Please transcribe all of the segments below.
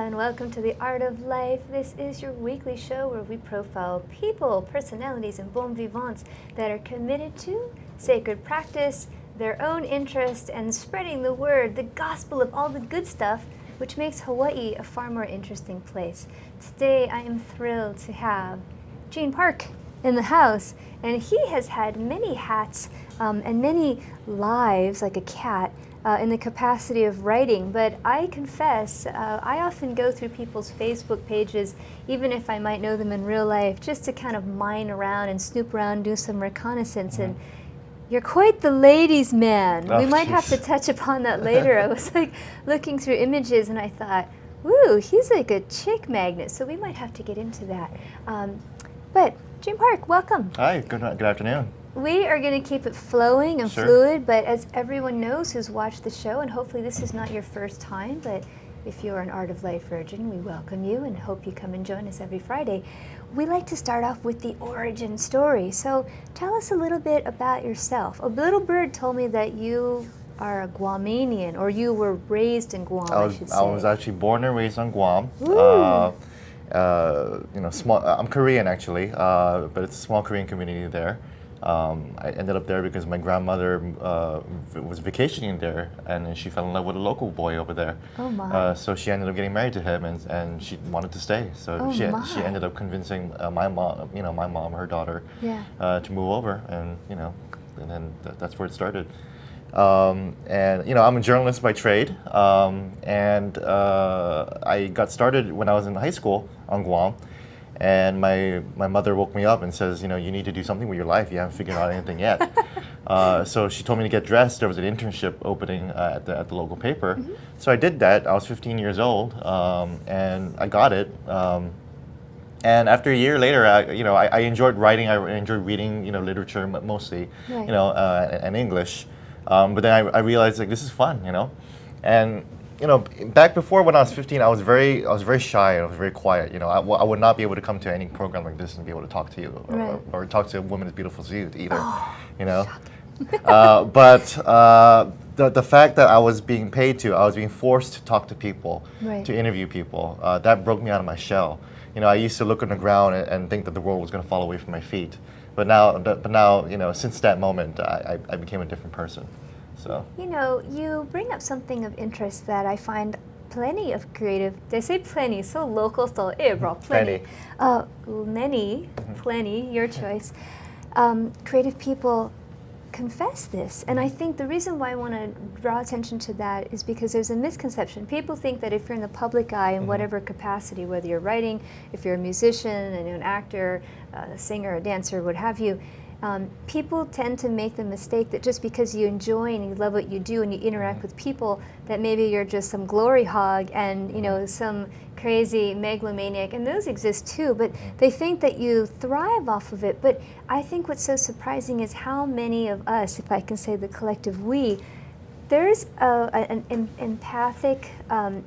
everyone. Welcome to The Art of Life. This is your weekly show where we profile people, personalities, and bon vivants that are committed to sacred practice, their own interest, and spreading the word, the gospel of all the good stuff, which makes Hawaii a far more interesting place. Today, I am thrilled to have Gene Park in the house, and he has had many hats and many lives, like a cat, in the capacity of writing. But I confess, I often go through people's Facebook pages, even if I might know them in real life, just to kind of mine around and snoop around, do some reconnaissance. And you're quite the ladies' man. We might have to touch upon that later. I was like looking through images and I thought, woo, he's like a chick magnet. So we might have to get into that. But Gene Park, welcome. Hi, good afternoon. We are going to keep it flowing and fluid, but as everyone knows who's watched the show, and hopefully this is not your first time, but if you're an Art of Life virgin, we welcome you and hope you come and join us every Friday. We like to start off with the origin story. So tell us a little bit about yourself. A little bird told me that you are a Guamanian, or you were raised in Guam, I should say. I was actually born and raised on Guam. Small. I'm Korean actually, but it's a small Korean community there. I ended up there because my grandmother was vacationing there, and then she fell in love with a local boy over there. Oh my! So she ended up getting married to him, and she wanted to stay. So she ended up convincing my mom, her daughter, to move over, and then that's where it started. I'm a journalist by trade, and I got started when I was in high school on Guam. And my mother woke me up and says, you need to do something with your life. You haven't figured out anything yet. So she told me to get dressed. There was an internship opening at the local paper. Mm-hmm. So I did that. I was 15 years old, and I got it. And after a year later, I enjoyed writing. I enjoyed reading, literature mostly, and English. But then I realized this is fun, and. Back before when I was 15, I was very shy and I was very quiet. I would not be able to come to any program like this and be able to talk to you or talk to a woman as beautiful as you either. But the fact that I was being forced to talk to people, to interview people, that broke me out of my shell. I used to look on the ground and think that the world was going to fall away from my feet. But now, since that moment, I became a different person. So. You bring up something of interest that I find plenty of creative, they say plenty, so local style, bro, plenty. Plenty, your choice. Creative people confess this. And I think the reason why I want to draw attention to that is because there's a misconception. People think that if you're in the public eye in whatever capacity, whether you're writing, if you're a musician, an actor, a singer, a dancer, what have you, people tend to make the mistake that just because you enjoy and you love what you do and you interact with people, that maybe you're just some glory hog and some crazy megalomaniac, and those exist too, but they think that you thrive off of it. But I think what's so surprising is how many of us, if I can say the collective we, there's an empathic,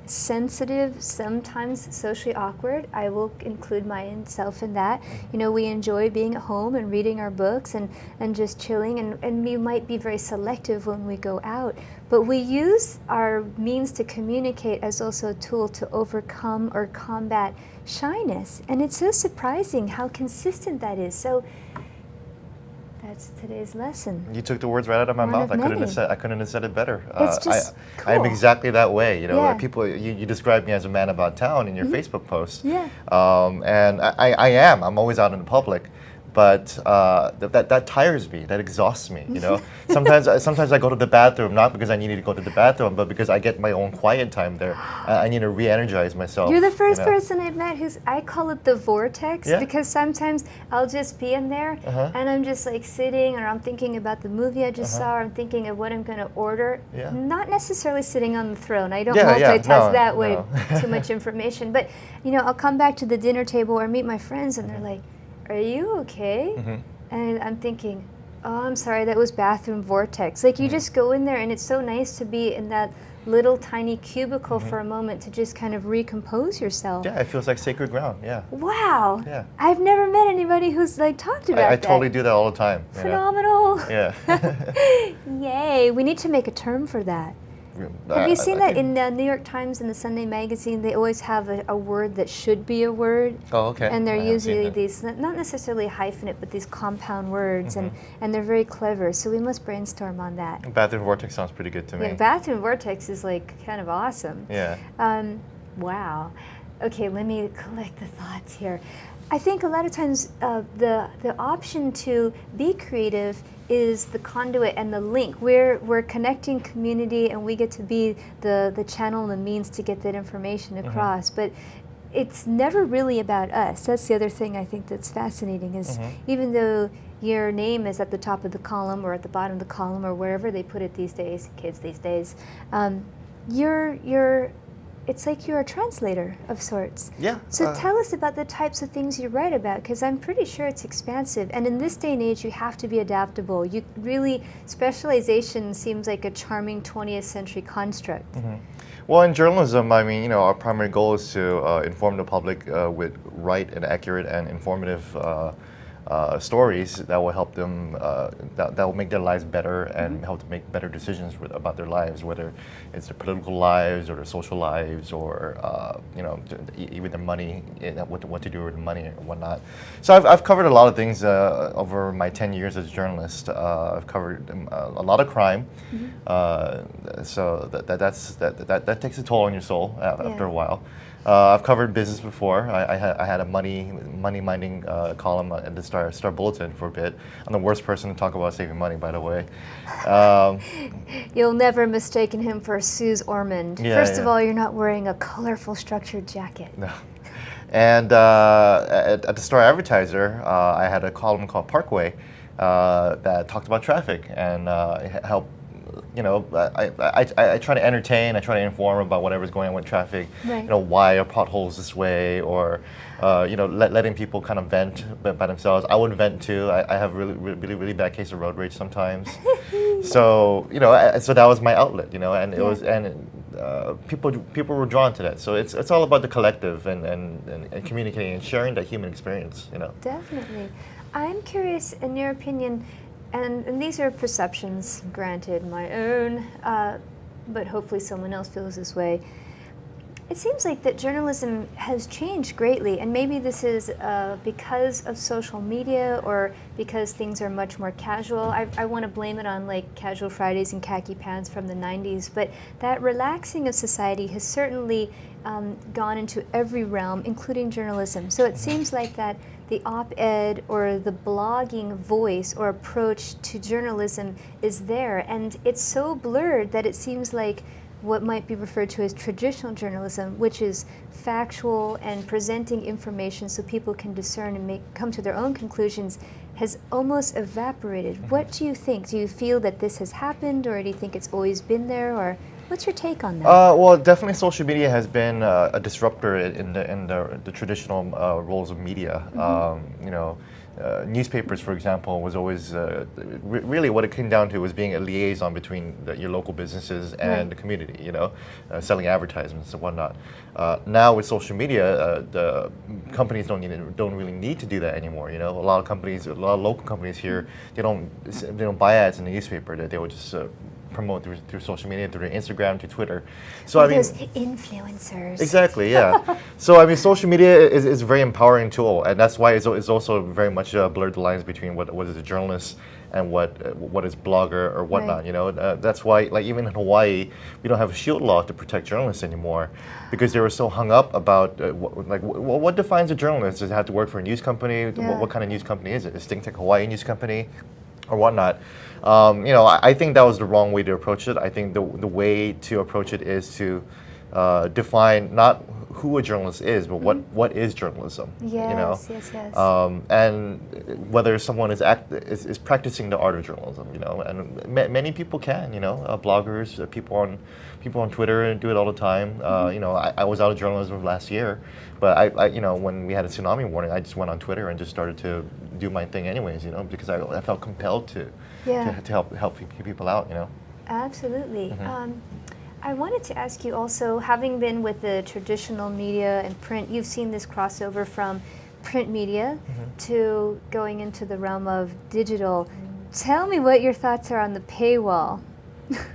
sensitive, sometimes socially awkward. I will include myself in that. We enjoy being at home and reading our books and just chilling, and we might be very selective when we go out. But we use our means to communicate as also a tool to overcome or combat shyness. And it's so surprising how consistent that is. So that's today's lesson. You took the words right out of my mouth. I couldn't have said it better. It's just cool. I am exactly that way. People. You describe me as a man about town in your Facebook post. Yeah. And I am. I'm always out in the public. But that tires me. That exhausts me. Sometimes I go to the bathroom not because I need to go to the bathroom, but because I get my own quiet time there. I need to re-energize myself. You're the first person I've met I call it the vortex, because sometimes I'll just be in there and I'm just sitting, or I'm thinking about the movie I just saw, or I'm thinking of what I'm going to order. Yeah. Not necessarily sitting on the throne. I don't multitask that way. Too much information. But I'll come back to the dinner table or meet my friends, and they're like, "Are you okay?" And I'm thinking, "Oh, I'm sorry, that was bathroom vortex." You just go in there, and it's so nice to be in that little tiny cubicle for a moment to just kind of recompose yourself. Yeah, it feels like sacred ground. Yeah. Wow. Yeah. I've never met anybody who's talked about that. I totally do that all the time. Phenomenal. Yeah. Yay. We need to make a term for that. Have you seen that in the New York Times and the Sunday Magazine? They always have a word that should be a word. Oh, okay. And they're usually these, not necessarily hyphenate, but these compound words, and they're very clever. So we must brainstorm on that. Bathroom vortex sounds pretty good to me. Yeah, bathroom vortex is like kind of awesome. Yeah. Wow. Okay, let me collect the thoughts here. I think a lot of times the option to be creative is the conduit and the link. We're connecting community, and we get to be the channel and the means to get that information across. But it's never really about us. That's the other thing I think that's fascinating is even though your name is at the top of the column or at the bottom of the column or wherever they put it these days, kids these days, it's like you're a translator of sorts. Yeah. So tell us about the types of things you write about, because I'm pretty sure it's expansive. And in this day and age, you have to be adaptable. You really, specialization seems like a charming 20th century construct. Well, in journalism, I mean, our primary goal is to inform the public with right and accurate and informative stories that will help them, that will make their lives better and help them make better decisions about their lives, whether it's their political lives or their social lives or even their money, what to do with the money and whatnot. So I've covered a lot of things over my 10 years as a journalist. I've covered a lot of crime, so that takes a toll on your soul after a while. I've covered business before. I had a money-minding column at the Star Bulletin for a bit. I'm the worst person to talk about saving money, by the way. You'll never mistaken him for Suze Ormond. First of all, you're not wearing a colorful, structured jacket. No. And at the Star Advertiser, I had a column called Parkway that talked about traffic and helped. I try to entertain, I try to inform about whatever's going on with traffic. Right. Why are potholes this way, or letting people kind of vent by themselves. I would vent too. I have really bad case of road rage sometimes. So so that was my outlet, and it was people were drawn to that. So it's all about the collective and communicating and sharing that human experience. Definitely. I'm curious, in your opinion. And these are perceptions, granted, my own, but hopefully someone else feels this way. It seems like that journalism has changed greatly, and maybe this is because of social media or because things are much more casual. I want to blame it on like casual Fridays and khaki pants from the 90s, but that relaxing of society has certainly gone into every realm, including journalism. So it seems like that the op-ed or the blogging voice or approach to journalism is there, and it's so blurred that it seems like what might be referred to as traditional journalism, which is factual and presenting information so people can discern and come to their own conclusions, has almost evaporated. What do you think? Do you feel that this has happened, or do you think it's always been there, or what's your take on that? Well, definitely social media has been a disruptor in the traditional roles of media. Newspapers, for example, was always really what it came down to was being a liaison between your local businesses and the community, selling advertisements and whatnot. Now with social media, the companies don't really need to do that anymore. A lot of local companies here, they don't buy ads in the newspaper. They will just promote through social media, through Instagram, to Twitter. So those influencers. Exactly, yeah. So social media is a very empowering tool, and that's why it's also very much blurred the lines between what is a journalist and what is blogger or whatnot. Right. That's why, like, even in Hawaii, we don't have a shield law to protect journalists anymore, because they were so hung up about what defines a journalist. Does it have to work for a news company? Yeah. What kind of news company is it? Is ThinkTech Hawaii news company or whatnot? I think that was the wrong way to approach it. I think the way to approach it is to define not who a journalist is, but what is journalism. Yes. And whether someone is practicing the art of journalism. And many people can. Bloggers, people on Twitter do it all the time. I was out of journalism last year, but I when we had a tsunami warning, I just went on Twitter and just started to do my thing anyways. Because I felt compelled to help people out. Absolutely. I wanted to ask you also, having been with the traditional media and print, you've seen this crossover from print media to going into the realm of digital. Tell me what your thoughts are on the paywall.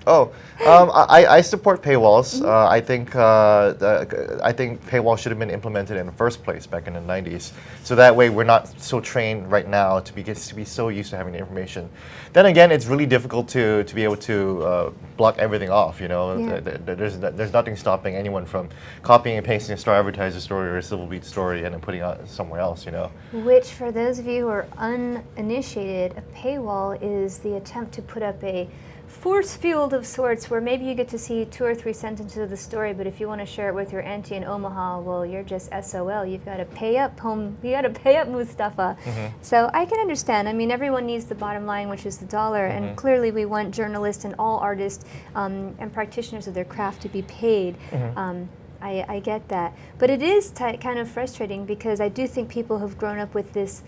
Oh, I support paywalls. I think paywall should have been implemented in the first place back in the 90s. So that way we're not so trained right now to be so used to having the information. Then again, it's really difficult to be able to block everything off. You know, there's nothing stopping anyone from copying and pasting a Star Advertiser story or a Civil Beat story and then putting it somewhere else. You know. Which, for those of you who are uninitiated, a paywall is the attempt to put up a force field of sorts where maybe you get to see 2 or 3 sentences of the story, but if you want to share it with your auntie in Omaha, well, you're just SOL. You've got to pay up, you got to pay up, Mustafa. So I can understand. I mean, everyone needs the bottom line, which is the dollar, and clearly we want journalists and all artists and practitioners of their craft to be paid. I get that. But it is kind of frustrating because I do think people have grown up with this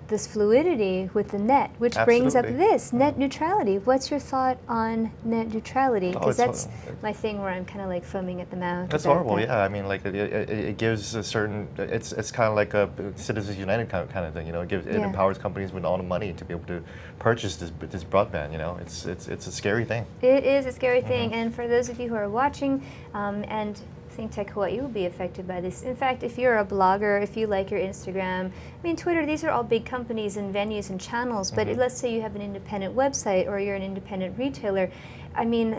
this fluidity with the net, which brings up this, net neutrality. What's your thought on net neutrality? Because that's my thing where I'm kind of like foaming at the mouth. That's horrible, yeah. I mean, like it gives a certain, it's kind of like a Citizens United kind of thing, you know. It empowers companies with all the money to be able to purchase this broadband, you know. It's a scary thing. It is a scary thing, and for those of you who are watching, and ThinkTech Hawaii will be affected by this. In fact, if you're a blogger, if you like your Instagram, I mean, Twitter, these are all big companies and venues and channels, but let's say you have an independent website or you're an independent retailer. I mean,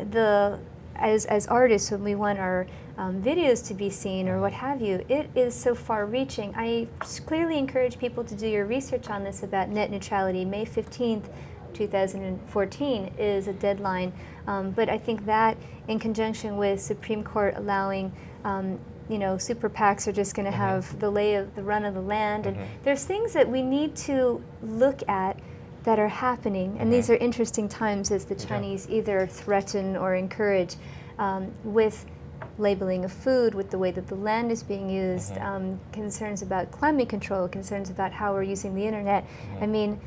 as artists, when we want our videos to be seen or what have you, it is so far-reaching. I clearly encourage people to do your research on this about net neutrality. May 15th, 2014 is a deadline, but I think that in conjunction with Supreme Court allowing you know, super PACs are just going to have the run of the land, and there's things that we need to look at that are happening, and these are interesting times as the Chinese either threaten or encourage with labeling of food, with the way that the land is being used, concerns about climate control, concerns about how we're using the internet. I mean,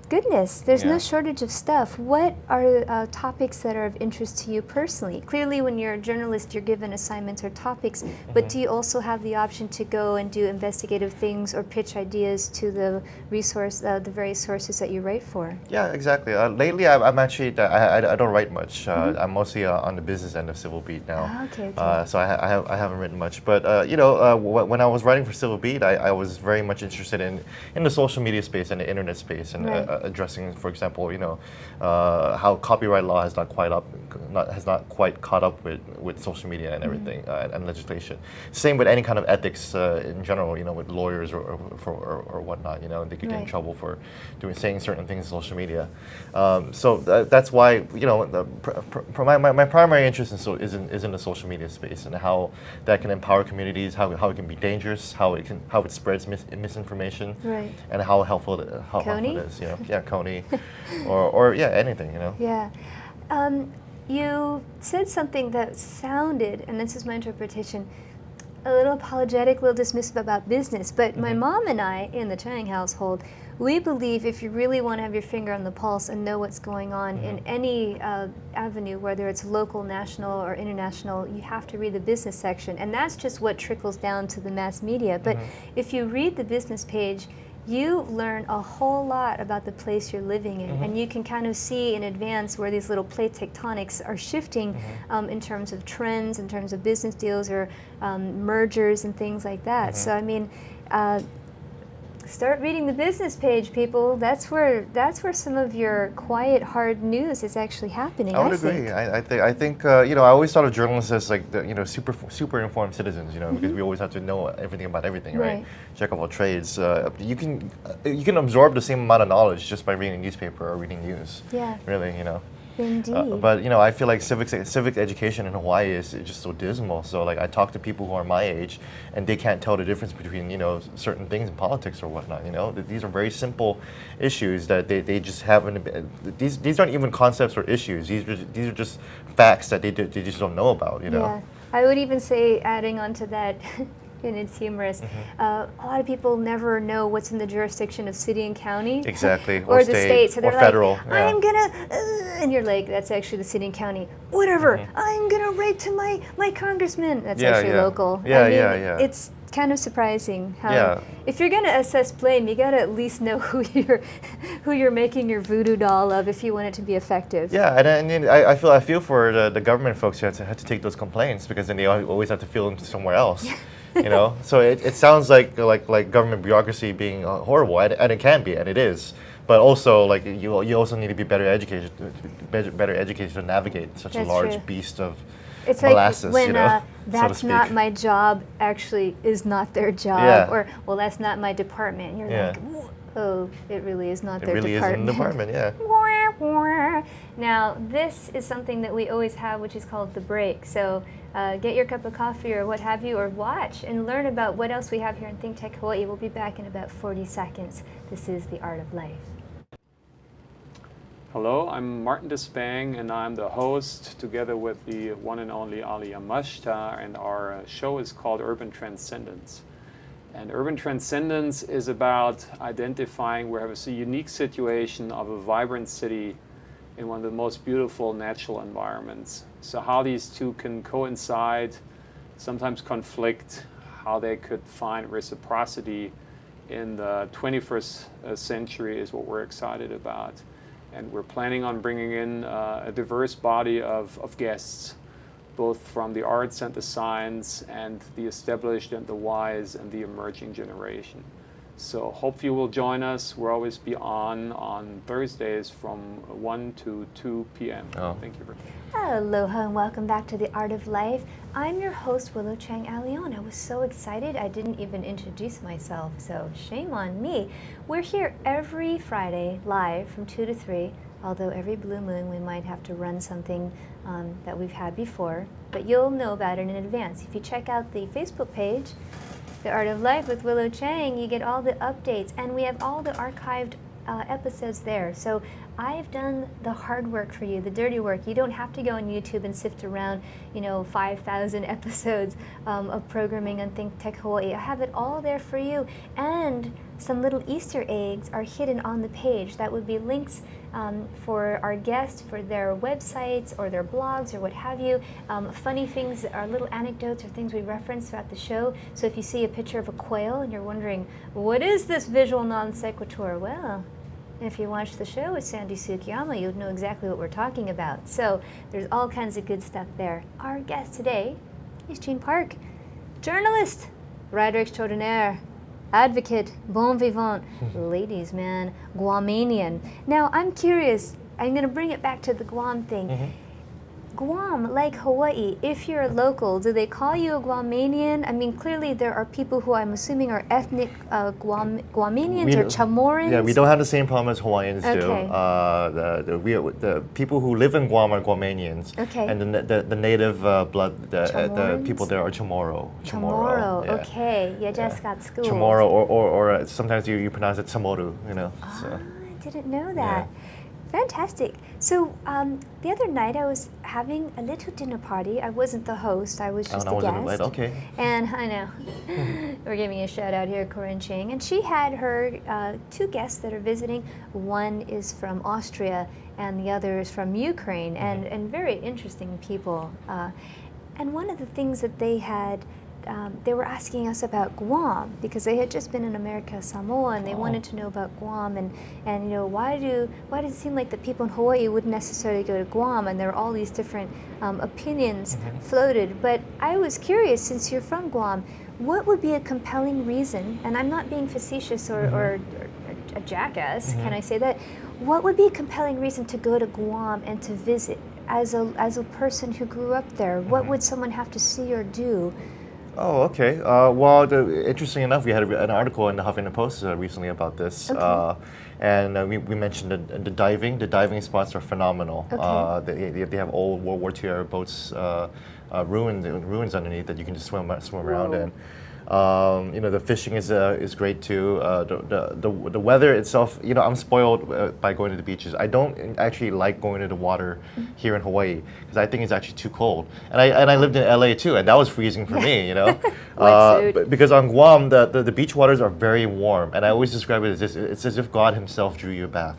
goodness, there's no shortage of stuff. What are topics that are of interest to you personally? Clearly, when you're a journalist, you're given assignments or topics, but do you also have the option to go and do investigative things or pitch ideas to the various sources that you write for? Yeah, exactly. Lately, I'm actually, I don't write much. I'm mostly on the business end of Civil Beat now. So I haven't written much. But, you know, when I was writing for Civil Beat, I was very much interested in the social media space and the internet space, and addressing, for example, you know, how copyright law has not quite caught up with social media and everything, and legislation. Same with any kind of ethics in general, you know, with lawyers or whatnot. You know, they could get in trouble for saying certain things in social media. So that's why, you know, my primary interest is in the social media space and how that can empower communities, how it can be dangerous, how it spreads misinformation, and how helpful it is. You know. Yeah, Coney, or anything, you know. Yeah. You said something that sounded, and this is my interpretation, a little apologetic, a little dismissive about business, but my mom and I, in the Chang household, we believe if you really want to have your finger on the pulse and know what's going on in any avenue, whether it's local, national, or international, you have to read the business section, and that's just what trickles down to the mass media. But if you read the business page, you learn a whole lot about the place you're living in, and you can kind of see in advance where these little plate tectonics are shifting in terms of trends, in terms of business deals or mergers and things like that. So I mean, start reading the business page, people. That's where some of your quiet, hard news is actually happening. I would agree. I think you know, I always thought of journalists as like you know, super informed citizens. You know, because we always have to know everything about everything, right? Jack of all trades. You can absorb the same amount of knowledge just by reading a newspaper or reading news. Yeah. Really, you know. Indeed. But you know, I feel like civic education in Hawaii is just so dismal. So like, I talk to people who are my age, and they can't tell the difference between, you know, certain things in politics or whatnot. You know, these are very simple issues that they just haven't. These aren't even concepts or issues. These are just facts that they just don't know about. You know. Yeah, I would even say, adding on to that. And it's humorous. A lot of people never know what's in the jurisdiction of city and county. Exactly. Or the state. So they're or federal. Like, I'm gonna, and you're like, that's actually the city and county. Whatever. I'm gonna write to my congressman. That's actually local. Yeah, I mean, it's kind of surprising how if you're going to assess blame, you got to at least know who you're making your voodoo doll of if you want it to be effective. Yeah, and I feel for the government folks who have to take those complaints, because then they always have to feel them somewhere else. You know, so it sounds like government bureaucracy being horrible, and it can be, and it is. But also, like you also need to be better educated to navigate such a large beast of molasses. It's like when you know, that's so not my job actually is not their job, or well, that's not my department. You're like, oh, it really is not their department. It really isn't the department, yeah. Now, this is something that we always have, which is called the break. So get your cup of coffee or what have you, or watch and learn about what else we have here in ThinkTech Hawaii. We'll be back in about 40 seconds. This is The Art of Life. Hello, I'm Martin Despang, and I'm the host together with the one and only Ali Yamashita, and our show is called Urban Transcendence. And Urban Transcendence is about identifying where we have a unique situation of a vibrant city in one of the most beautiful natural environments. So how these two can coincide, sometimes conflict, how they could find reciprocity in the 21st century is what we're excited about. And we're planning on bringing in a diverse body of guests, both from the arts and the science and the established and the wise and the emerging generation. So hope you will join us. We'll always be on Thursdays from 1 to 2 p.m. Thank you. Aloha and welcome back to The Art of Life. I'm your host, Willow Chang Alion. I was so excited I didn't even introduce myself, so shame on me. We're here every Friday live from 2 to 3, although every blue moon we might have to run something that we've had before, but you'll know about it in advance. If you check out the Facebook page, The Art of Life with Willow Chang, you get all the updates, and we have all the archived episodes there. So I've done the hard work for you, the dirty work. You don't have to go on YouTube and sift around, 5,000 episodes of programming on ThinkTech Hawaii. I have it all there for you, and some little Easter eggs are hidden on the page. That would be links for our guests, for their websites or their blogs or what have you. Funny things, or little anecdotes or things we reference throughout the show. So if you see a picture of a quail and you're wondering, what is this visual non sequitur? Well, if you watch the show with Sandy Sukiyama, you'd know exactly what we're talking about. So there's all kinds of good stuff there. Our guest today is Gene Park, journalist, writer extraordinaire, advocate, bon vivant, ladies man, Guamanian. Now I'm curious, I'm going to bring it back to the Guam thing. Guam, like Hawaii, if you're a local, do they call you a Guamanian? I mean, clearly there are people who I'm assuming are ethnic Guamanians or Chamorans. Yeah, we don't have the same problem as Hawaiians do. The people who live in Guam are Guamanians. Okay. And the native blood, the people there are Chamorro. Chamorro, yeah. Okay. You just got schooled. Chamorro, or sometimes you pronounce it Samoru, I didn't know that. Yeah. Fantastic. So the other night I was having a little dinner party. I wasn't the host. I was just a guest. Okay. And I know we're giving a shout out here, Corinne Chang, and she had her two guests that are visiting. One is from Austria, and the other is from Ukraine, and very interesting people. And one of the things that they had. They were asking us about Guam because they had just been in America, Samoa, and they wanted to know about Guam and why does it seem like the people in Hawaii wouldn't necessarily go to Guam, and there are all these different opinions floated. But I was curious, since you're from Guam, what would be a compelling reason, and I'm not being facetious or a jackass, can I say that? What would be a compelling reason to go to Guam and to visit as a person who grew up there? What would someone have to see or do? Oh, okay. Well, interesting enough, we had an article in the Huffington Post recently about this, and we mentioned the diving. The diving spots are phenomenal. They have old World War II era boats, ruins underneath that you can just swim around in. The fishing is great too. The weather itself, I'm spoiled by going to the beaches. I don't actually like going to the water here in Hawaii because I think it's actually too cold. And I lived in LA too, and that was freezing for me, because on Guam the beach waters are very warm, and I always describe it as this: it's as if God Himself drew you a bath,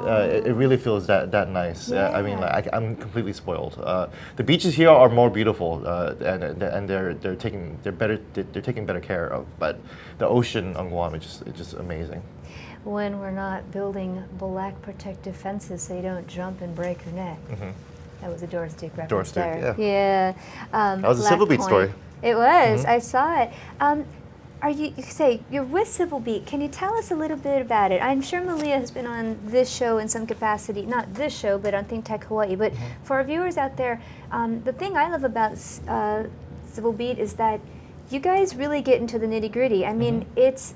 It really feels that nice. Yeah. I mean, like, I'm completely spoiled. The beaches here are more beautiful, and they're taking better care of. But the ocean on Guam is just amazing. When we're not building black protective fences so you don't jump and break your neck. That was a Doris Duke reference. Doris Duke, there. yeah. That was a Black Civil Beat Point. story. It was. I saw it. Are you say you're with Civil Beat? Can you tell us a little bit about it? I'm sure Malia has been on this show in some capacity, not this show, but on ThinkTech Hawaii. But for our viewers out there, the thing I love about Civil Beat is that you guys really get into the nitty-gritty. I mean, it's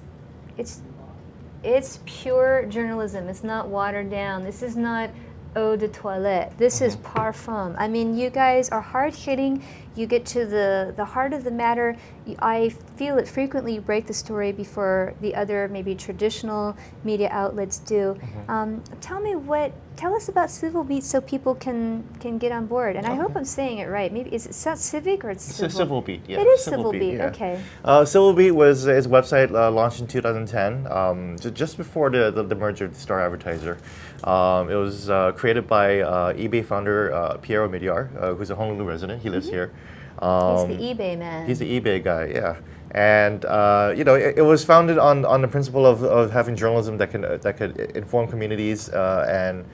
pure journalism. It's not watered down. This is not eau de toilette. This is parfum. I mean, you guys are hard-hitting. You get to the heart of the matter. I feel it frequently you break the story before the other maybe traditional media outlets do. Tell us about Civil Beat so people can get on board. And I hope I'm saying it right. Maybe is it civic or it's civil? Civil Beat, yeah. It is Civil Beat, yeah. okay. Civil Beat was his website launched in 2010, just before the merger with Star Advertiser. It was created by eBay founder Piero Midyar, who's a Honolulu resident. He lives here. He's the eBay man. He's the eBay guy, yeah. And it was founded on the principle of having journalism that could inform communities and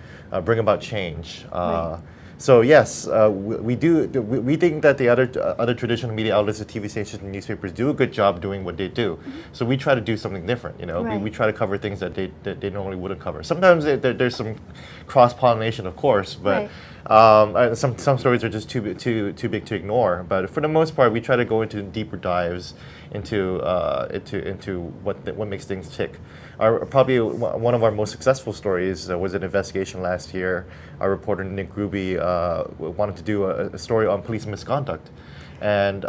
bring about change. Right. So yes, we think that the other traditional media outlets, the TV stations and newspapers, do a good job doing what they do. So we try to do something different. Right. We try to cover things that they normally wouldn't cover. Sometimes there's some cross pollination, of course, but. Right. Some stories are just too big to ignore, but for the most part, we try to go into deeper dives into what makes things tick. Probably one of our most successful stories was an investigation last year. Our reporter Nick Gruby wanted to do a story on police misconduct, and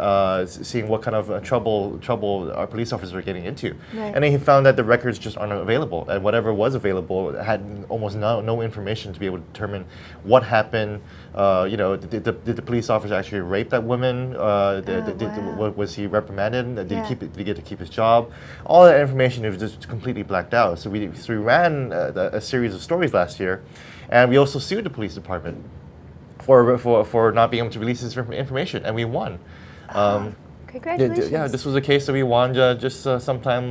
seeing what kind of trouble our police officers are getting into. Right. And then he found that the records just aren't available, and whatever was available had almost no information to be able to determine what happened. Did the police officer actually rape that woman? Was he reprimanded? Did he get to keep his job? All that information was just completely blacked out. So we ran a series of stories last year, and we also sued the police department for not being able to release this information, and we won. Congratulations. Yeah, this was a case that we won just sometime,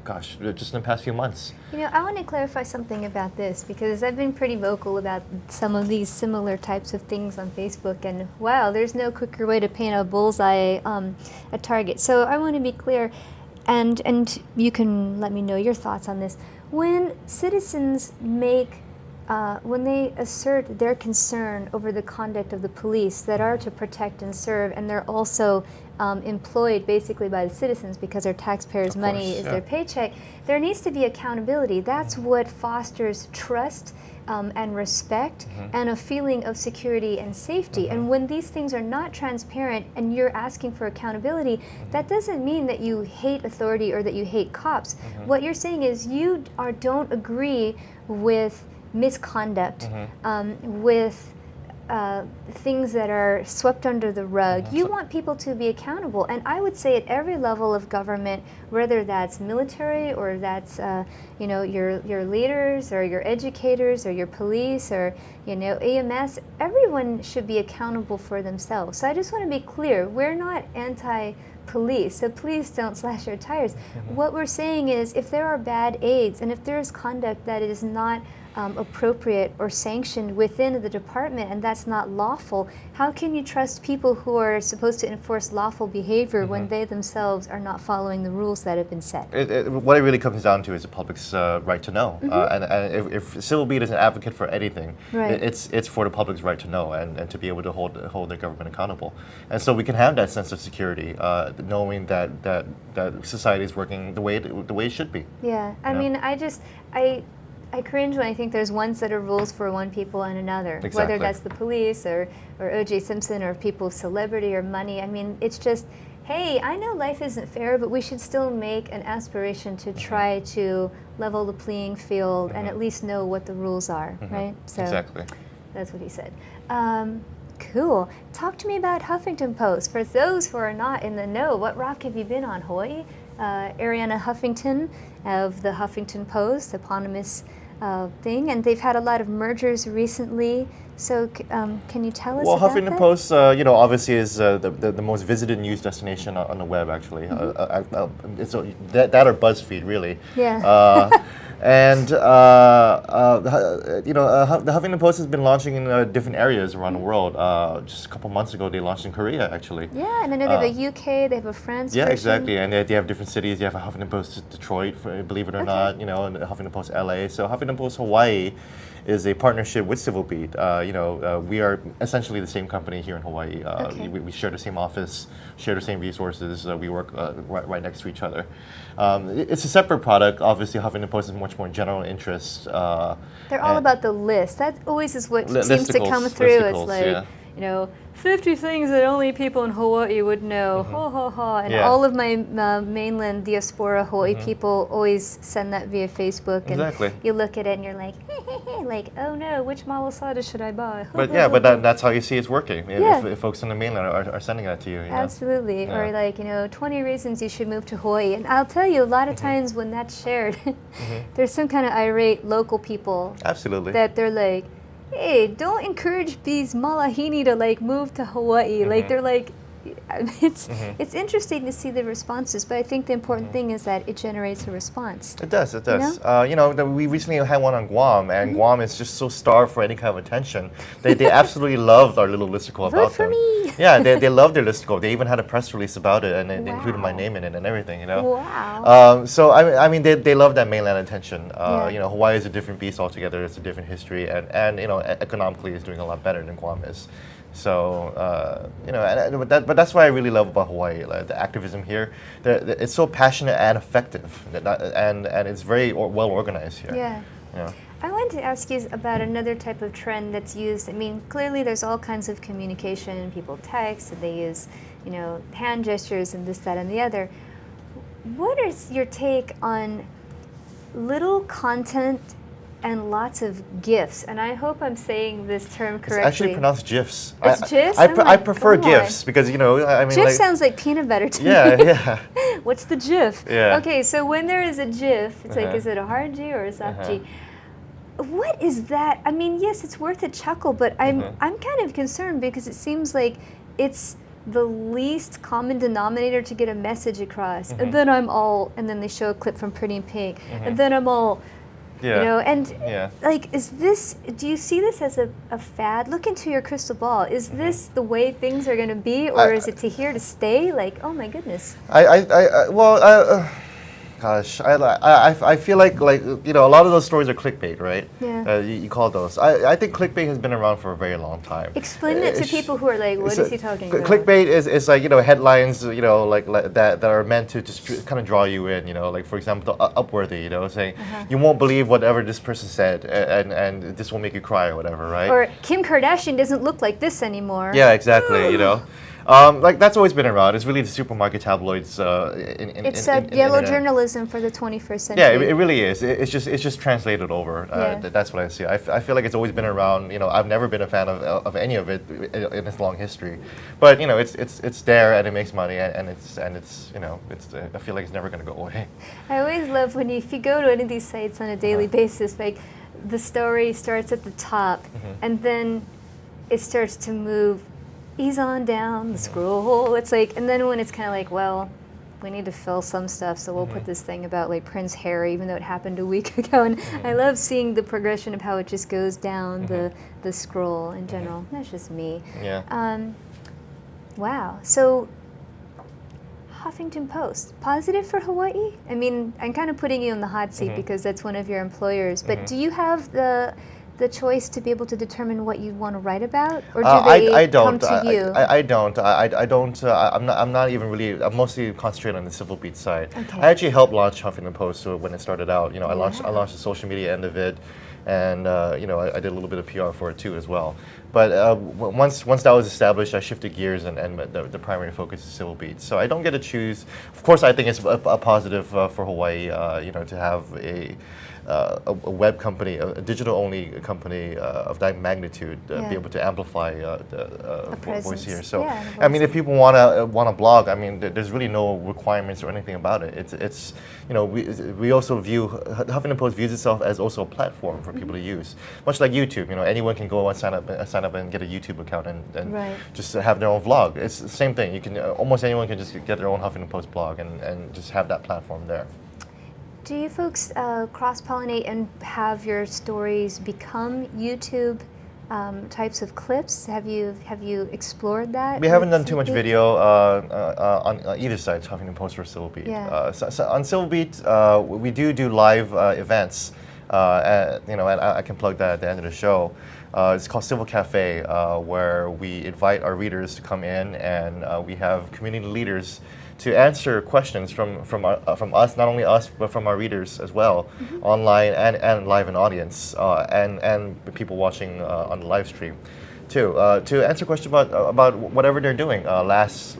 just in the past few months. I want to clarify something about this because I've been pretty vocal about some of these similar types of things on Facebook, and wow, there's no quicker way to paint a bullseye at target. So I want to be clear, and you can let me know your thoughts on this. When citizens when they assert their concern over the conduct of the police that are to protect and serve, and they're also employed basically by the citizens because their taxpayers' money is their paycheck, there needs to be accountability. That's what fosters trust and respect and a feeling of security and safety. And when these things are not transparent and you're asking for accountability, that doesn't mean that you hate authority or that you hate cops. What you're saying is you don't agree with misconduct, with things that are swept under the rug. You want people to be accountable, and I would say at every level of government, whether that's military or that's your leaders or your educators or your police or EMS, everyone should be accountable for themselves. So I just want to be clear, we're not anti-police, so please don't slash your tires. What we're saying is if there are bad aides and if there is conduct that is not appropriate or sanctioned within the department and that's not lawful, how can you trust people who are supposed to enforce lawful behavior when they themselves are not following the rules that have been set? What it really comes down to is the public's right to know. And if Civil Beat is an advocate for anything, it's for the public's right to know and to be able to hold their government accountable. And so we can have that sense of security, knowing that society is working the way it should be. Yeah, I mean, I cringe when I think there's one set of rules for one people and another, whether that's the police or O.J. Simpson or people with celebrity or money. I mean, it's just, hey, I know life isn't fair, but we should still make an aspiration to try to level the playing field and at least know what the rules are, right? So exactly. That's what he said. Cool. Talk to me about Huffington Post. For those who are not in the know, what rock have you been on, Hawaii? Ariana Huffington of the Huffington Post, eponymous thing, and they've had a lot of mergers recently. So can you tell us well, about Huffington that? Post, obviously is the most visited news destination on the web, actually. It's that or BuzzFeed, really. Yeah. And the Huffington Post has been launching in different areas around the world. Just a couple months ago, they launched in Korea, actually. Yeah, and I know they have a UK, they have a France Yeah, version. exactly, and they have different cities. You have a Huffington Post Detroit, believe it or not, and a Huffington Post LA. So Huffington Post Hawaii is a partnership with Civil Beat. We are essentially the same company here in Hawaii. We share the same office, share the same resources. We work right next to each other. It's a separate product. Obviously, Huffington Post is much more general interest. They're all about the list. That always is what seems to come through. It's like, 50 things that only people in Hawaii would know. Ha ha ha. And all of my mainland diaspora Hawaii people always send that via Facebook. And exactly. You look at it and you're like, like, oh no, which malasada should I buy? But that's how you see it's working. If folks in the mainland are sending that to you. Absolutely. Yeah. Or like, 20 reasons you should move to Hawaii. And I'll tell you, a lot of times when that's shared, there's some kind of irate local people. Absolutely. That they're like, hey, don't encourage these malahini to like move to Hawaii. Like they're like, it's interesting to see the responses, but I think the important thing is that it generates a response. It does. We recently had one on Guam, and Guam is just so starved for any kind of attention. They absolutely loved our little listicle about them. Me. Yeah, they loved their listicle. They even had a press release about it, and they included my name in it and everything. Wow. So they love that mainland attention. Hawaii is a different beast altogether. It's a different history, and economically is doing a lot better than Guam is. So, but that's what I really love about Hawaii, like the activism here. It's so passionate and effective, and it's very well organized here. Yeah. I wanted to ask you about another type of trend that's used. I mean, clearly there's all kinds of communication. People text, and they use, hand gestures and this, that, and the other. What is your take on little content and lots of GIFs? And I hope I'm saying this term correctly. It's actually pronounced GIFs. It's GIFs? I prefer GIFs because, GIF sounds like peanut butter to me. Yeah. What's the GIF? Yeah. Okay, so when there is a GIF, it's like, is it a hard G or a soft G? What is that? I mean, yes, it's worth a chuckle, but I'm kind of concerned because it seems like it's the least common denominator to get a message across. And then and then they show a clip from Pretty in Pink, and then I'm all, like, do you see this as a fad? Look into your crystal ball. Is this the way things are going to be, or is it here to stay? Like, oh my goodness. Gosh, I feel like a lot of those stories are clickbait, right? Yeah. You call those. I think clickbait has been around for a very long time. Explain it to people who are like, what is he talking about? Clickbait is like headlines like that are meant to just kind of draw you in. Like for example, Upworthy, saying you won't believe whatever this person said, and this will make you cry or whatever, right? Or Kim Kardashian doesn't look like this anymore. Yeah, exactly. That's always been around. It's really the supermarket tabloids. It's yellow journalism for the 21st century. Yeah, it really is. It's just translated over. That's what I see. I feel like it's always been around. I've never been a fan of any of it in its long history, but it's there and it makes money and it's I feel like it's never going to go away. I always love if you go to any of these sites on a daily basis, like the story starts at the top and then it starts to move. Ease on down the scroll. It's like, and then when it's kind of like, well, we need to fill some stuff, so we'll put this thing about like Prince Harry, even though it happened a week ago. And I love seeing the progression of how it just goes down the scroll in general. That's just me. Yeah. Wow. So, Huffington Post, positive for Hawaii? I mean, I'm kind of putting you on the hot seat because that's one of your employers. But do you have the choice to be able to determine what you want to write about, or do they come to you? I don't. I'm not even really. I'm mostly concentrated on the Civil Beat side. Okay. I actually helped launch Huffington Post when it started out. I launched the social media end of it, and I did a little bit of PR for it too as well. But once that was established, I shifted gears, and the primary focus is Civil Beat. So I don't get to choose. Of course, I think it's a positive for Hawaii, to have a web company, a digital-only company of that magnitude, be able to amplify the voice here. So, I mean, if people want to blog, I mean, there's really no requirements or anything about it. It's we also view Huffington Post views itself as also a platform for people to use, much like YouTube. Anyone can go and sign up and get a YouTube account and just have their own vlog. It's the same thing. You can almost anyone can just get their own Huffington Post blog and just have that platform there. Do you folks cross-pollinate and have your stories become YouTube types of clips? Have you explored that? We haven't done too much video on either side, Huffington Post or Silverbeat. So on Silverbeat, we do live events. And I can plug that at the end of the show. It's called Civil Cafe, where we invite our readers to come in, and we have community leaders to answer questions from us, not only us, but from our readers as well, online and live in audience, and people watching on the live stream, too. To answer questions about whatever they're doing. Last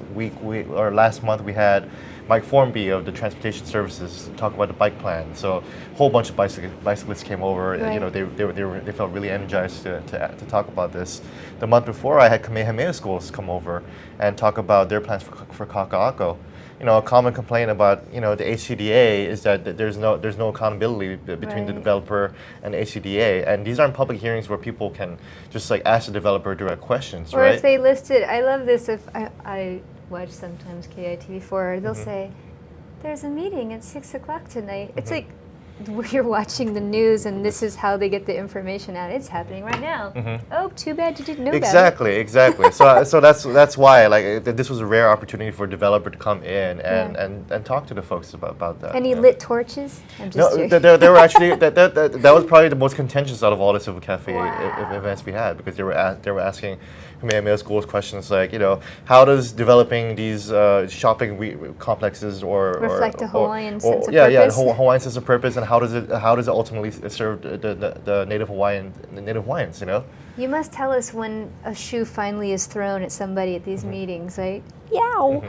month we had Mike Formby of the Transportation Services talk about the bike plan. So a whole bunch of bicyclists came over. They felt really energized to talk about this. The month before, I had Kamehameha schools come over and talk about their plans for Kaka'ako. A common complaint about the HCDA is that there's no accountability between the developer and the HCDA, and these aren't public hearings where people can just ask the developer direct questions, or if they listed, I love this. If I watch sometimes KITV4, they'll say, "There's a meeting at 6 o'clock tonight." It's like you're watching the news, and this is how they get the information out. It's happening right now. Oh, too bad you didn't know about it. Exactly. So that's why this was a rare opportunity for a developer to come in and talk to the folks about that. Any lit torches? I'm just joking. There were actually that was probably the most contentious out of all the Civil Cafe events we had, because they were asking Kamehameha schools questions like, how does developing these shopping complexes reflect a Hawaiian sense of purpose? Yeah, Hawaiian sense of purpose, and how does it ultimately serve the Native Hawaiians? You must tell us when a shoe finally is thrown at somebody at these meetings, right? Yow!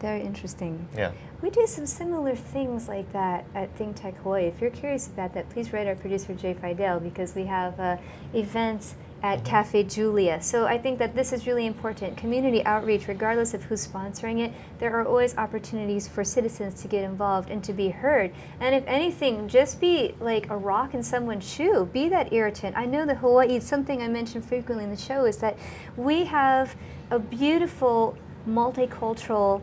Very interesting. Yeah. We do some similar things like that at ThinkTech Hawaii. If you're curious about that, please write our producer Jay Fidel, because we have events at Cafe Julia. So I think that this is really important. Community outreach, regardless of who's sponsoring it, there are always opportunities for citizens to get involved and to be heard. And if anything, just be like a rock in someone's shoe. Be that irritant. I know that Hawaii, something I mention frequently in the show, is that we have a beautiful multicultural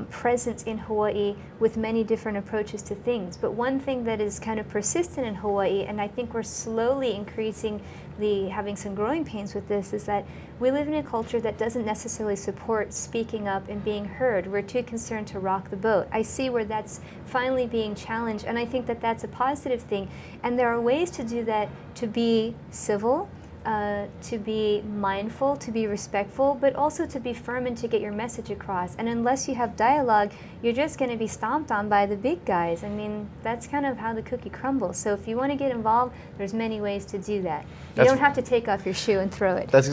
presence in Hawaii with many different approaches to things. But one thing that is kind of persistent in Hawaii, and I think we're slowly having some growing pains with this, is that we live in a culture that doesn't necessarily support speaking up and being heard. We're too concerned to rock the boat. I see where that's finally being challenged, and I think that that's a positive thing. And there are ways to do that, to be civil, to be mindful, to be respectful, but also to be firm and to get your message across. And unless you have dialogue, you're just going to be stomped on by the big guys. I mean, that's kind of how the cookie crumbles. So if you want to get involved, there's many ways to do that. You don't have to take off your shoe and throw it. That's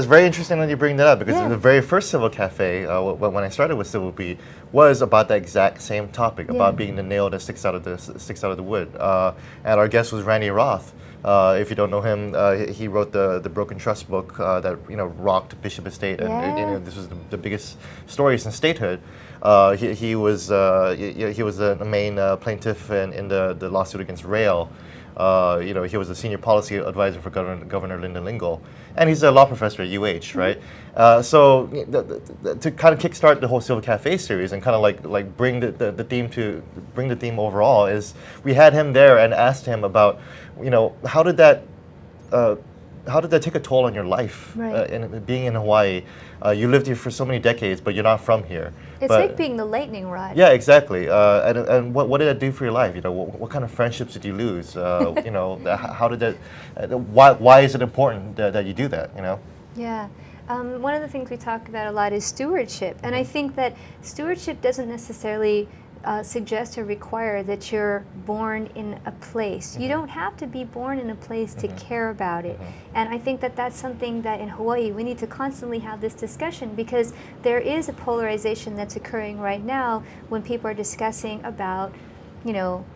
very interesting that you bring that up, because the very first Civil Cafe, when I started with Civil Beat, was about the exact same topic, about being the nail that sticks out of the wood. And our guest was Randy Roth. If you don't know him, he wrote the Broken Trust book that rocked Bishop Estate, and this was the biggest story since statehood. He was the main plaintiff in the lawsuit against Rail. He was a senior policy advisor for Governor Lyndon Lingle, and he's a law professor at UH, right? So to kind of kickstart the whole Civil Cafe series and kind of bring the theme overall, is we had him there and asked him about how did that take a toll on your life, and being in Hawaii? You lived here for so many decades, but you're not from here. It's like being the lightning rod. Yeah, exactly. And what did that do for your life? What kind of friendships did you lose? How did that? Why is it important that you do that? Yeah. One of the things we talk about a lot is stewardship, and I think that stewardship doesn't necessarily suggest or require that you're born in a place. You don't have to be born in a place to care about it. And I think that that's something that in Hawaii we need to constantly have this discussion, because there is a polarization that's occurring right now when people are discussing about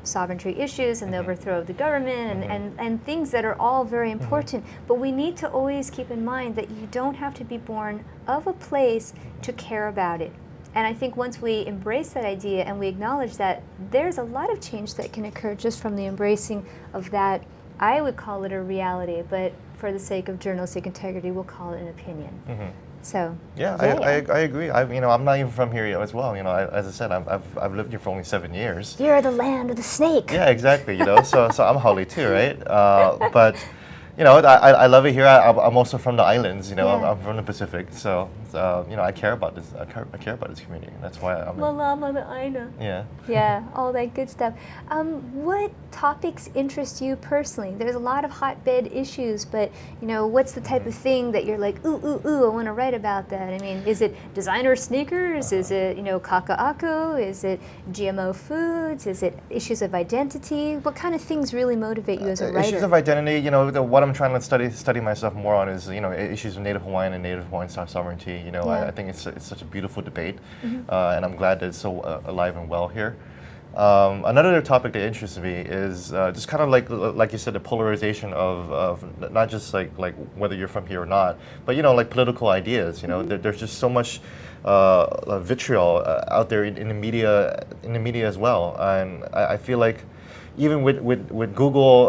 sovereignty issues and the overthrow of the government and things that are all very important. But we need to always keep in mind that you don't have to be born of a place to care about it. And I think once we embrace that idea and we acknowledge that, there's a lot of change that can occur just from the embracing of that. I would call it a reality, but for the sake of journalistic integrity, we'll call it an opinion. So I agree. I'm not even from here as well. As I said, I've lived here for only 7 years. You're the land of the snake. Yeah, exactly. So I'm Holly too, right? But I love it here. I'm also from the islands. I'm from the Pacific, so I care about this. I care about this community. That's why I'm. Malama the Aina. Yeah. Yeah, all that good stuff. What topics interest you personally? There's a lot of hotbed issues, but what's the type of thing that you're like, ooh, I want to write about that? I mean, is it designer sneakers? Is it kaka'ako? Is it GMO foods? Is it issues of identity? What kind of things really motivate you as a writer? Issues of identity. What I'm trying to study myself more on is issues of Native Hawaiian and Native Hawaiian sovereignty. I think it's such a beautiful debate, and I'm glad that it's so alive and well here. Another topic that interests me is just kind of like you said, the polarization of not just like whether you're from here or not, but like political ideas. There's just so much vitriol out there in the media as well, and I feel like even with Google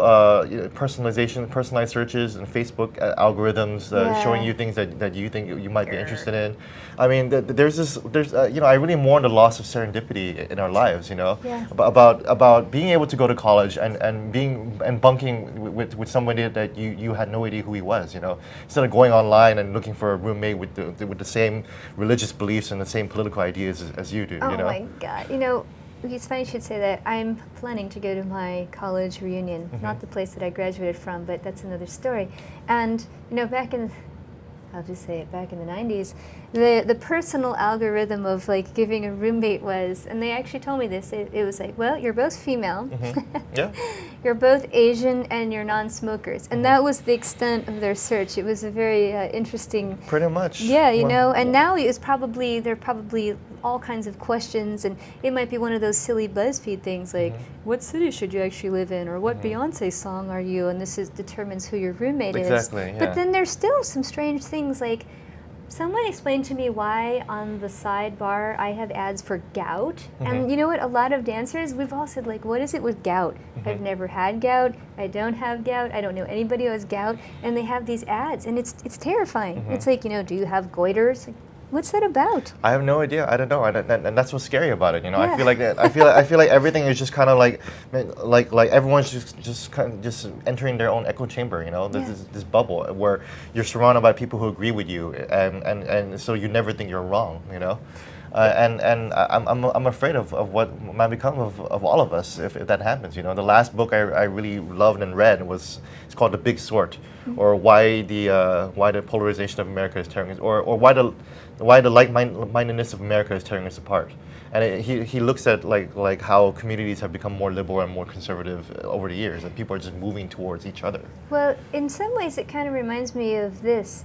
personalized searches and Facebook algorithms showing you things that you think you might be interested in. I mean, I really mourn the loss of serendipity in our lives. About being able to go to college and bunking with somebody that you had no idea who he was. Instead of going online and looking for a roommate with the same religious beliefs and the same political ideas as you do. Oh my God! It's funny you should say that. I'm planning to go to my college reunion, not the place that I graduated from, but that's another story. And back in the 90s, the personal algorithm of like giving a roommate was, and they actually told me this, it was like, well, you're both female, Yeah. You're both Asian, and you're non-smokers. And that was the extent of their search. It was a very interesting... Pretty much. Yeah, and now there are probably all kinds of questions, and it might be one of those silly BuzzFeed things like, what city should you actually live in, or what Beyonce song are you, and this determines who your roommate is. Exactly, yeah. But then there's still some strange things like, someone explained to me why on the sidebar I have ads for gout. And you know what? A lot of dancers, we've all said, like, what is it with gout? I've never had gout. I don't have gout. I don't know anybody who has gout. And they have these ads, and it's terrifying. It's like, do you have goiters? Like, what's that about? I have no idea. I don't know, and that's what's scary about it. I feel like I feel like everything is just kind of like everyone's just entering their own echo chamber. This bubble where you're surrounded by people who agree with you, and so you never think you're wrong. And I'm afraid of what might become of all of us if that happens. The last book I really loved and read it's called The Big Sort, or why the polarization of America is tearing us, or why the like-mindedness of America is tearing us apart. And he looks at like how communities have become more liberal and more conservative over the years, and people are just moving towards each other. Well, in some ways, it kind of reminds me of this.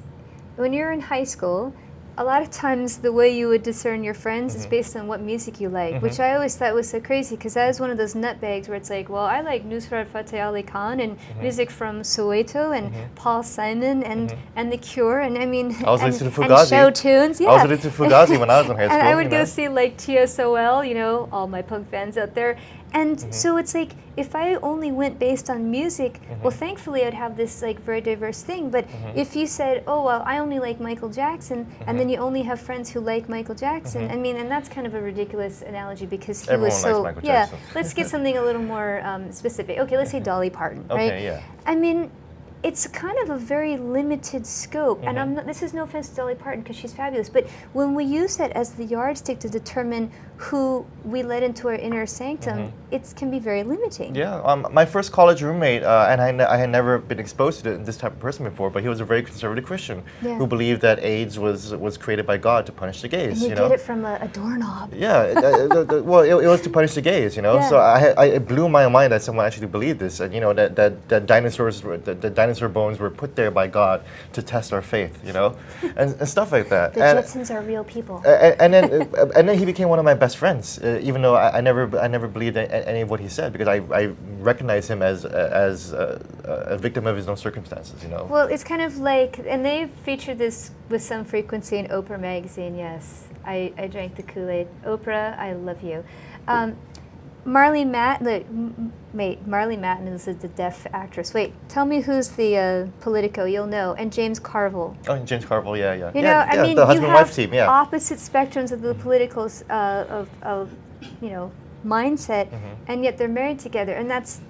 When you're in high school, a lot of times the way you would discern your friends is based on what music you like, which I always thought was so crazy, because I was one of those nutbags where it's like, well, I like Nusrat Fateh Ali Khan and music from Soweto and Paul Simon and The Cure, and I mean, I was listening to and Fugazi. show tunes. Yeah. I was listening to Fugazi when I was in high school. And I would go see like TSOL, all my punk fans out there. And so it's like, if I only went based on music, well, thankfully I'd have this like very diverse thing. But if you said, oh, well, I only like Michael Jackson, and then you only have friends who like Michael Jackson, I mean, and that's kind of a ridiculous analogy, because he was so, likes Michael Jackson. Let's get something a little more specific. Okay, let's say Dolly Parton, right? Okay, yeah. I mean, it's kind of a very limited scope, and this is no offense to Dolly Parton, because she's fabulous, but when we use that as the yardstick to determine who we let into our inner sanctum, it can be very limiting. Yeah, my first college roommate, and I had never been exposed to this type of person before, but he was a very conservative Christian who believed that AIDS was created by God to punish the gays. And you get it from a doorknob. Yeah, well, it was to punish the gays, So it blew my mind that someone actually believed this, and that dinosaur bones were put there by God to test our faith, and stuff like that. The Jetsons are real people. And then he became one of my best friends, even though I never believed any of what he said, because I recognize him as a victim of his own circumstances, you know. Well, it's kind of like, and they feature this with some frequency in Oprah magazine. Yes, I drank the Kool-Aid. Oprah, I love you. Marley Matlin, Marley Matlin is the deaf actress. Wait, tell me who's the Politico, you'll know. And James Carville. Oh, James Carville, yeah. You know, I mean, the you husband-wife have team, yeah. opposite spectrums of the political, you know, mindset, and yet they're married together. And that's,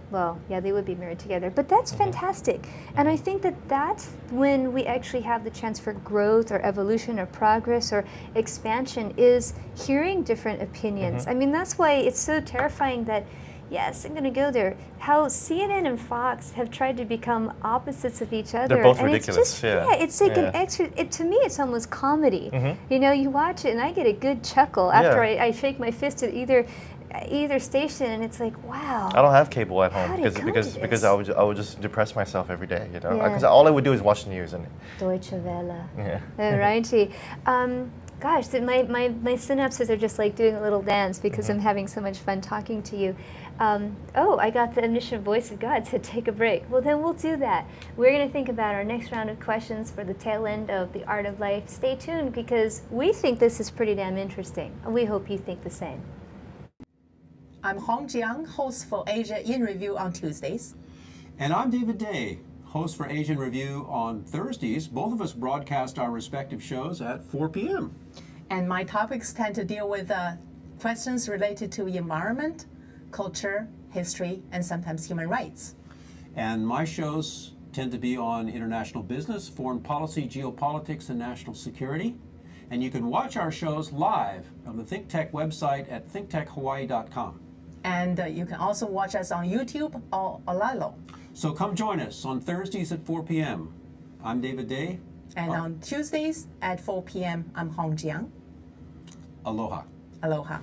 well, yeah, they would be married together. But that's fantastic. And I think that that's when we actually have the chance for growth or evolution or progress or expansion, is hearing different opinions. I mean, that's why it's so terrifying that, yes, I'm going to go there, how CNN and Fox have tried to become opposites of each other. They're both and ridiculous, it's just, yeah. it's like an extra, to me, it's almost comedy. You know, you watch it and I get a good chuckle after I shake my fist at either station, and it's like, wow. I don't have cable at home How did it come to because this? I would just depress myself every day, you know, Yeah. because all I would do is watch the news and Deutsche Welle. yeah. Righty. Gosh, my synapses are just like doing a little dance because I'm having so much fun talking to you. Oh, I got the omniscient voice of God said take a break. Well, then we'll do that. We're going to think about our next round of questions for the tail end of The Art of Life. Stay tuned because we think this is pretty damn interesting. And we hope you think the same. I'm Hong Jiang, host for Asia in Review on Tuesdays. And I'm David Day, host for Asian Review on Thursdays. Both of us broadcast our respective shows at 4 p.m. And my topics tend to deal with questions related to environment, culture, history, and sometimes human rights. And my shows tend to be on international business, foreign policy, geopolitics, and national security. And you can watch our shows live on the ThinkTech website at thinktechhawaii.com. And you can also watch us on YouTube or Olalo. So come join us on Thursdays at 4 p.m. I'm David Day. And on Tuesdays at 4 p.m., I'm Hong Jiang. Aloha. Aloha.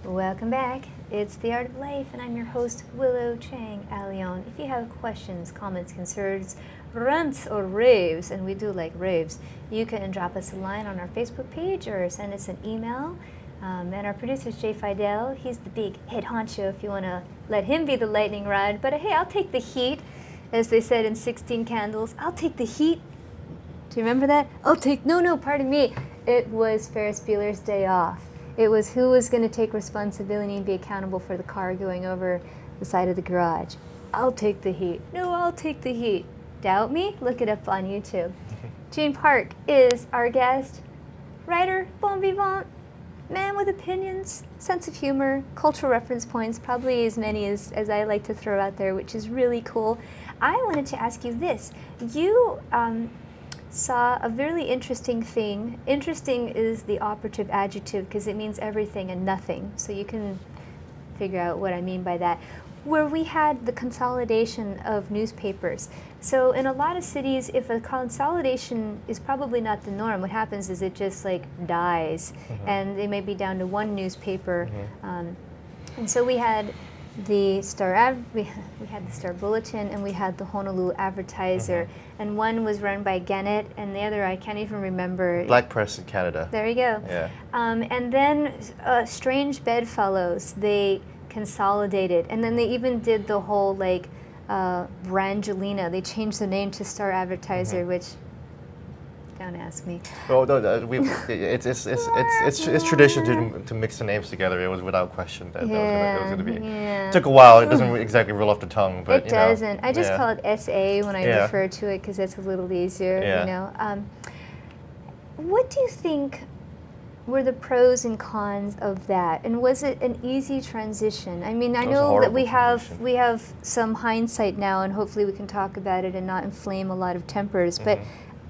Welcome back. It's The Art of Life, and I'm your host, Willow Chang Alion. If you have questions, comments, concerns, rants, or raves, and we do like raves, you can drop us a line on our Facebook page or send us an email. And our producer is Jay Fidel. He's the big head honcho if you want to let him be the lightning rod. But hey, I'll take the heat. As they said in 16 Candles, I'll take the heat. Do you remember that? No, pardon me. It was Ferris Bueller's Day Off. It was who was going to take responsibility and be accountable for the car going over the side of the garage. I'll take the heat. No, I'll take the heat. Doubt me? Look it up on YouTube. Gene Park is our guest. Writer, bon vivant, man with opinions, sense of humor, cultural reference points, probably as many as I like to throw out there, which is really cool. I wanted to ask you this. You saw a really interesting thing. Interesting is the operative adjective because it means everything and nothing. So you can figure out what I mean by that. Where we had the consolidation of newspapers. So in a lot of cities, if a consolidation is probably not the norm, what happens is it just like dies, and they may be down to one newspaper. And so we had the we had the Star Bulletin, and we had the Honolulu Advertiser, and one was run by Gannett, and the other I can't even remember. Black press in Canada. There you go. Yeah. And then Strange Bedfellows, they consolidated, and then they even did the whole like Brangelina. They changed the name to Star Advertiser, which don't ask me. Well, no, it's tradition to mix the names together. It was without question that it was going to be. Yeah. It took a while. It doesn't exactly roll off the tongue, but It doesn't. I just yeah. call it SA when I refer to it because it's a little easier. Yeah. You know. What do you think were the pros and cons of that, and was it an easy transition? I mean, I It was a know that horrible we transition. have some hindsight now, and hopefully we can talk about it and not inflame a lot of tempers. But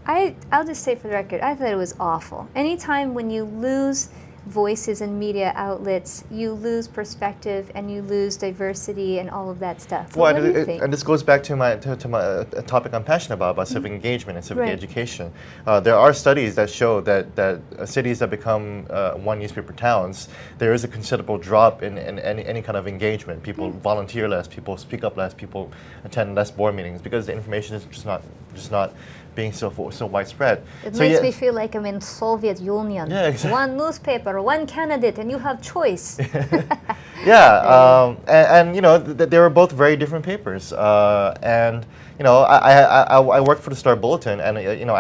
I'll just say for the record, I thought it was awful. Anytime when you lose voices and media outlets, you lose perspective and you lose diversity and all of that stuff. Well, What do you think? and this goes back to my a topic I'm passionate about civic engagement and civic Right. education. There are studies that show that cities that become one newspaper towns, there is a considerable drop in any kind of engagement. People volunteer less, people speak up less, people attend less board meetings because the information is just not just not being so widespread. It So makes yeah, me feel like I'm in Soviet Union. Yeah, exactly. One newspaper, one candidate, and you have choice. Yeah, and you know, they were both very different papers. And you know, I worked for the Star Bulletin, and you know,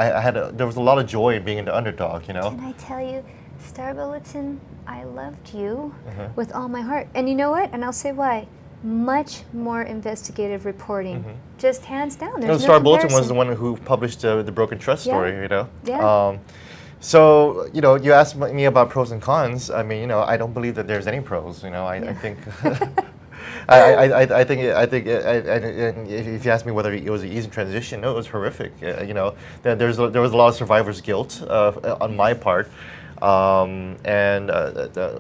there was a lot of joy in being in the underdog. You know. Can I tell you, Star Bulletin, I loved you with all my heart. And you know what? And I'll say why. Much more investigative reporting, just hands down. There's The no Star Bulletin comparison. was the one who published the Broken Trust story. Yeah. You know. Yeah. So you know, you asked me about pros and cons. I mean, you know, I don't believe that there's any pros. You know, I think. I think if you ask me whether it was an easy transition, no, it was horrific. You know, there was a lot of survivor's guilt on my part. And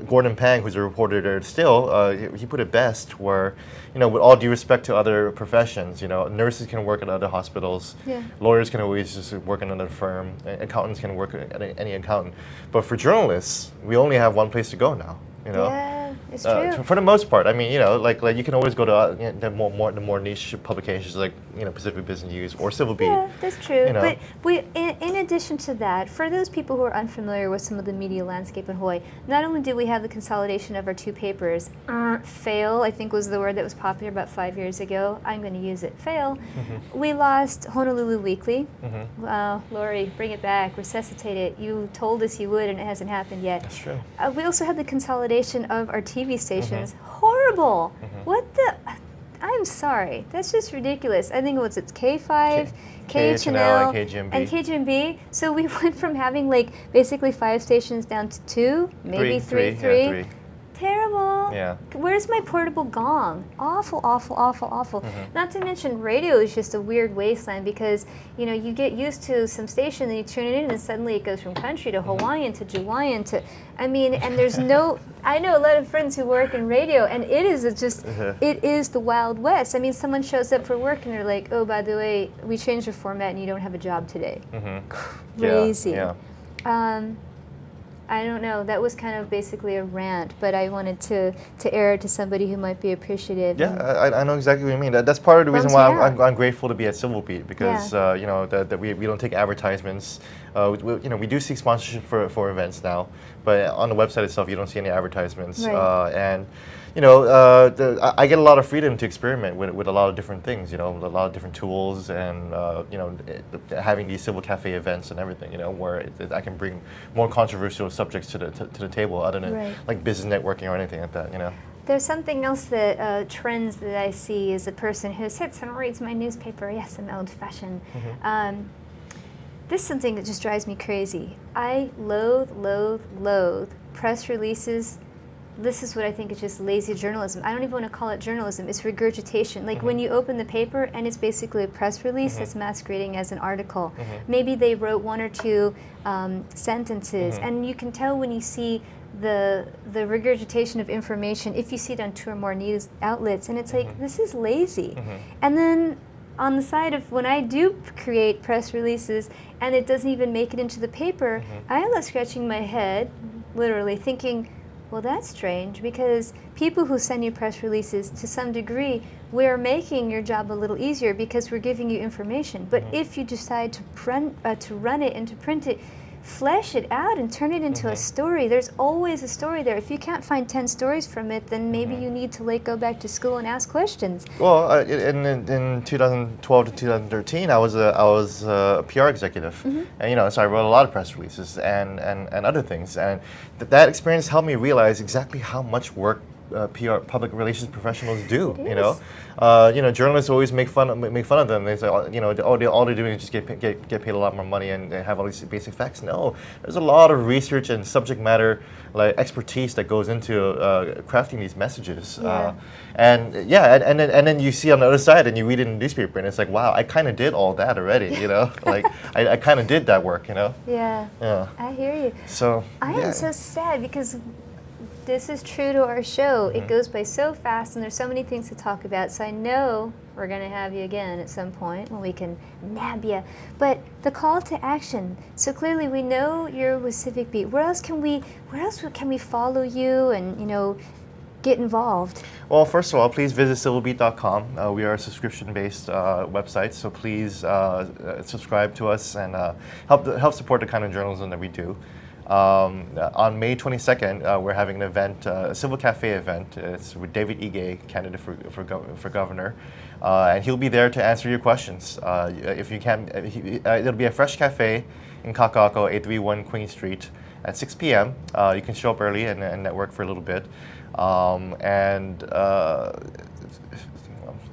Gordon Pang, who's a reporter there still, he put it best where, you know, with all due respect to other professions, you know, nurses can work at other hospitals, lawyers can always just work in another firm, accountants can work at any accountant. But for journalists, we only have one place to go now, you know. Yeah, it's true. For the most part, I mean, you know, like you can always go to you know, the more niche publications like, you know, Pacific Business News or Civil Beat. Yeah, that's true. You know. But in addition to that, for those people who are unfamiliar with some of the media landscape in Hawaii, not only do we have the consolidation of our two papers, fail, I think was the word that was popular about 5 years ago. I'm going to use it, fail. We lost Honolulu Weekly. Lori, bring it back, resuscitate it. You told us you would, and it hasn't happened yet. That's true. We also had the consolidation of our TV stations. Horrible. What the? I'm sorry. That's just ridiculous. I think it's K5, KHNL, and KGMB. So we went from having like basically 5 stations down to 2, maybe three. Yeah, 3. Terrible. Yeah. Where's my portable gong? Awful, awful, awful, awful. Not to mention radio is just a weird wasteland because, you know, you get used to some station and you tune it in and suddenly it goes from country to Hawaiian to Hawaiian to, I mean, and there's no, I know a lot of friends who work in radio and it is just, it is the Wild West. I mean, someone shows up for work and they're like, oh, by the way, we changed the format and you don't have a job today. Crazy. Yeah. I don't know. That was kind of basically a rant, but I wanted to air it to somebody who might be appreciative. Yeah, I know exactly what you mean. That's part of the reason why I'm grateful to be at Civil Beat because you know that we don't take advertisements. You know, we do see sponsorship for events now, but on the website itself you don't see any advertisements. And you know, I get a lot of freedom to experiment with a lot of different things. You know, a lot of different tools, and you know, having these Civil Cafe events and everything. You know, where I can bring more controversial subjects to the table, other than like business networking or anything like that. You know. There's something else that trends that I see as a person who sits and reads my newspaper. Yes, I'm old-fashioned. This is something that just drives me crazy. I loathe press releases. This is what I think is just lazy journalism. I don't even want to call it journalism. It's regurgitation. Like when you open the paper and it's basically a press release that's masquerading as an article. Maybe they wrote 1 or 2 sentences, and you can tell when you see the regurgitation of information if you see it on 2 or more news outlets, and it's like, this is lazy. And then on the side of when I do create press releases and it doesn't even make it into the paper, I am left scratching my head, literally thinking, well, that's strange, because people who send you press releases, to some degree, we're making your job a little easier because we're giving you information. But if you decide to run it and to print it, flesh it out and turn it into a story. There's always a story there. If you can't find 10 stories from it, then maybe you need to like go back to school and ask questions. Well, in 2012 to 2013, I was a PR executive, and you know, so I wrote a lot of press releases and other things, and that experience helped me realize exactly how much work PR public relations professionals do. You know, journalists always make fun of them. They say, you know, all they're doing is just get paid a lot more money and have all these basic facts. No, there's a lot of research and subject matter like expertise that goes into crafting these messages. And then you see on the other side and you read it in the newspaper and it's like, wow, I kind of did all that already. You know, like I kind of did that work. You know. Yeah. I hear you. So I am so sad because this is true to our show. It goes by so fast and there's so many things to talk about. So I know we're going to have you again at some point when we can nab you. But the call to action. So clearly we know you're with Civic Beat. Where else can we follow you and, you know, get involved? Well, first of all, please visit civilbeat.com. We are a subscription-based website, so please subscribe to us and help support the kind of journalism that we do. On May 22nd, we're having an event, a Civil Cafe event. It's with David Ige, candidate for governor, and he'll be there to answer your questions. If you can, it'll be a fresh cafe in Kaka'ako, 831 Queen Street at 6 p.m. You can show up early and network for a little bit.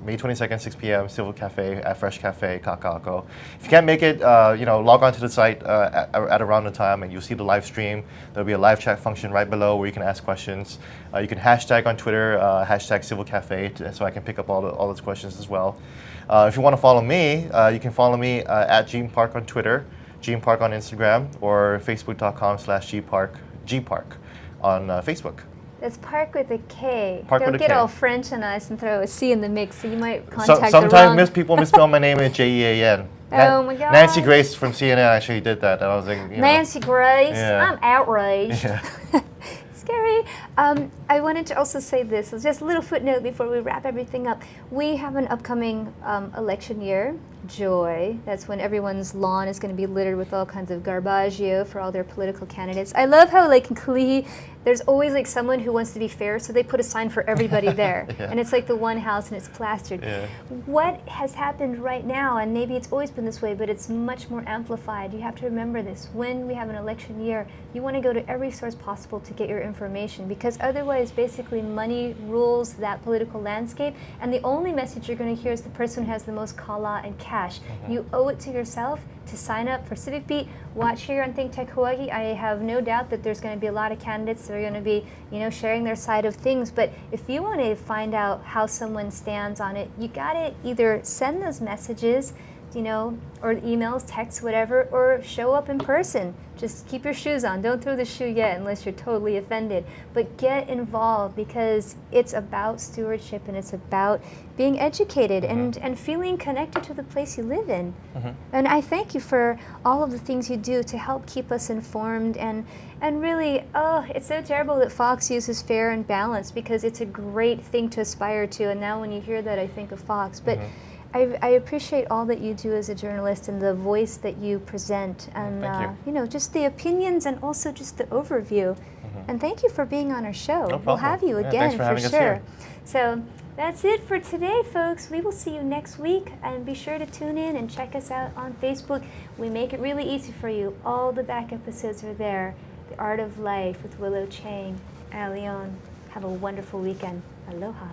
May 22nd, 6 p.m., Civil Cafe at Fresh Cafe, Kaka'ako. If you can't make it, log on to the site at around the time and you'll see the live stream. There'll be a live chat function right below where you can ask questions. You can hashtag on Twitter, hashtag Civil Cafe, so I can pick up all those questions as well. If you want to follow me, you can follow me at Gene Park on Twitter, Gene Park on Instagram, or facebook.com/gpark on Facebook. It's Park with a K. Park Don't with a get K. all French on us and throw a C in the mix, so you might contact the wrong... Sometimes people misspell my name as Jean. Oh my God. Nancy Grace from CNN actually did that. And I was like, Nancy Grace, Yeah. I'm outraged. Yeah. Scary. I wanted to also say this, just a little footnote before we wrap everything up. We have an upcoming election year, Joy. That's when everyone's lawn is going to be littered with all kinds of garbaggio for all their political candidates. I love how, like, in Kalihi, there's always like someone who wants to be fair, so they put a sign for everybody there. Yeah. And it's like the one house and it's plastered. Yeah. What has happened right now, and maybe it's always been this way, but it's much more amplified. You have to remember this. When we have an election year, you want to go to every source possible to get your information, because otherwise basically money rules that political landscape, and the only message you're going to hear is the person who has the most kala and cash. You owe it to yourself to sign up for Civic Beat. Watch here on ThinkTech Hawaii. I have no doubt that there's going to be a lot of candidates that are going to be, sharing their side of things. But if you want to find out how someone stands on it, you got to either send those messages, or emails, texts, whatever, or show up in person. Just keep your shoes on. Don't throw the shoe yet unless you're totally offended. But get involved, because it's about stewardship and it's about being educated and feeling connected to the place you live in. And I thank you for all of the things you do to help keep us informed, and really, it's so terrible that Fox uses fair and balanced, because it's a great thing to aspire to. And now when you hear that, I think of Fox. But I appreciate all that you do as a journalist and the voice that you present, and just the opinions and also just the overview. And thank you for being on our show. No problem. We'll have you again thanks for having us here. So that's it for today, folks. We will see you next week, and be sure to tune in and check us out on Facebook. We make it really easy for you. All the back episodes are there. The Art of Life with Willow Chang. Leon. Have a wonderful weekend. Aloha.